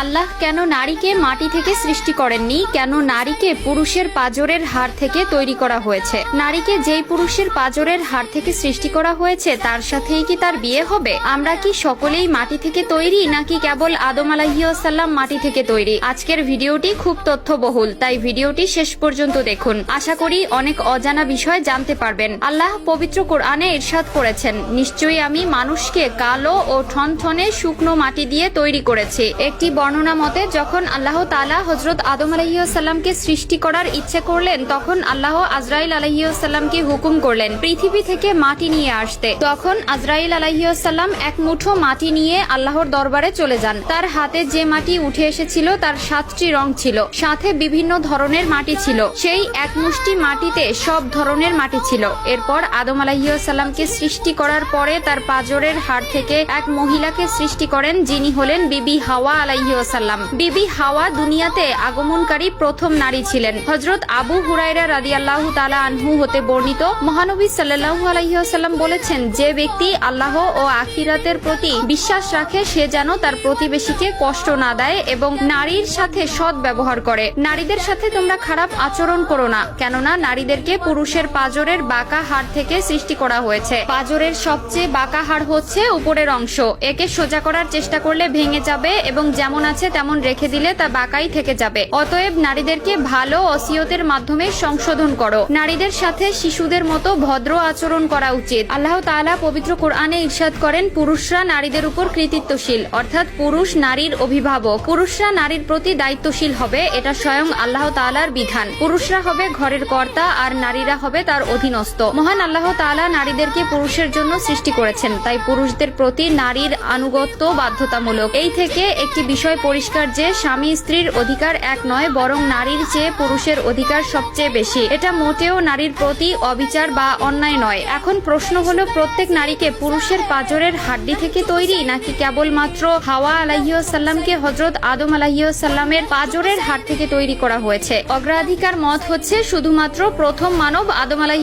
আল্লাহ কেন নারীকে মাটি থেকে সৃষ্টি করেননি? কেন নারীকে পুরুষের পাঁজরের হাড় থেকে তৈরি করা হয়েছে? নারীকে যেই পুরুষের পাঁজরের হাড় থেকে সৃষ্টি করা হয়েছে তার সাথেই কি তার বিয়ে হবে? আমরা কি সকলেই মাটি থেকে তৈরি, নাকি কেবল আদম আলাইহিসসালাম মাটি থেকে তৈরি? আজকের ভিডিওটি খুব তথ্যবহুল, তাই ভিডিওটি শেষ পর্যন্ত দেখুন। আশা করি অনেক অজানা বিষয় জানতে পারবেন। আল্লাহ পবিত্র কোরআনে ইরশাদ করেছেন, নিশ্চয়ই আমি মানুষকে কালো ও ঠনঠনে শুকনো মাটি দিয়ে তৈরি করেছি। একটি বর্ণনা মতে যখন আল্লাহ তাআলা হযরত আদম আলাইহিসসালামকে সৃষ্টি করার ইচ্ছে করলেন, তখন আল্লাহ আজরাইল আলাইহিসসালামকে হুকুম করলেন পৃথিবী থেকে মাটি নিয়ে আসতে। তখন আজরাইল আলাইহিসসালাম এক মুঠো মাটি নিয়ে আল্লাহর দরবারে চলে যান। তার হাতে যে মাটি উঠে এসেছিল তার 7টি রং ছিল, সাথে বিভিন্ন ধরনের মাটি ছিল। সেই এক মুষ্টি মাটিতে সব ধরনের মাটি ছিল। এরপর আদম আলাইহিসসালামকে সৃষ্টি করার পরে তার পাঁজরের হাড় থেকে এক মহিলাকে সৃষ্টি করেন, যিনি হলেন বিবি হাওয়া আলাইহিসসালাম। বিবি হাওয়া দুনিয়াতে আগমনকারী প্রথম নারী ছিলেন। হযরত আবু হুরায়রা রাদিয়াল্লাহু তাআলা আনহু হতে বর্ণিত, মহানবী সাল্লাল্লাহু আলাইহি ওয়াসাল্লাম বলেছেন, যে ব্যক্তি আল্লাহ ও আখিরাতের প্রতি বিশ্বাস রাখে সে যেন তার প্রতিবেশীকে কষ্ট না দেয় এবং নারীর সাথে সৎ ব্যবহার করে। নারীদের সাথে তোমরা খারাপ আচরণ করো না, কেননা নারীদেরকে পুরুষের পাঁজরের বাঁকা হাড় থেকে সৃষ্টি করা হয়েছে। পাঁজরের সবচেয়ে বাঁকা হাড় হচ্ছে উপরের অংশ। একে সোজা করার চেষ্টা করলে ভেঙে যাবে এবং যেমন আছে তেমন রেখে দিলে তা বাঁকাই থেকে যাবে। অতএব নারীদেরকে ভালো ওসিয়তের মাধ্যমে সংশোধন করো। নারীদের সাথে শিশুদের মতো ভদ্র আচরণ করা উচিত। আল্লাহ তাআলা পবিত্র কোরআনে ইরশাদ করেন, পুরুষরা নারীদের উপর কৃতিত্বশীল, অর্থাৎ পুরুষ নারীর অভিভাবক। পুরুষরা নারীর প্রতি দায়িত্বশীল হবে, এটা স্বয়ং আল্লাহ তাআলার বিধান। পুরুষরা হবে ঘরের কর্তা আর নারীরা হবে তার অধীনস্থ। মহান আল্লাহ তাআলা নারীদেরকে পুরুষের জন্য সৃষ্টি করেছেন, তাই পুরুষদের প্রতি নারীর আনুগত্য বাধ্যতামূলক। এই থেকে একটি বিষয় পরিষ্কার যে স্বামী স্ত্রীর অধিকার এক নয়, বরং নারীর চেয়ে পুরুষের অধিকার সবচেয়ে বেশি। এটা মোটেও নারীর প্রতি অবিচার বা অন্যায় নয়। এখন প্রশ্ন হলো, প্রত্যেক নারীকে পুরুষের পাঁজরের হাড্ডি থেকে তৈরি, নাকি কেবলমাত্র হাওয়া আলাইহিসসালামকে হযরত আদম আলাইহিসসালামের পাঁজরের হাড় থেকে তৈরি করা হয়েছে? অগ্রাধিকার মত হচ্ছে শুধুমাত্র প্রথম মানব আদম আলাইহিস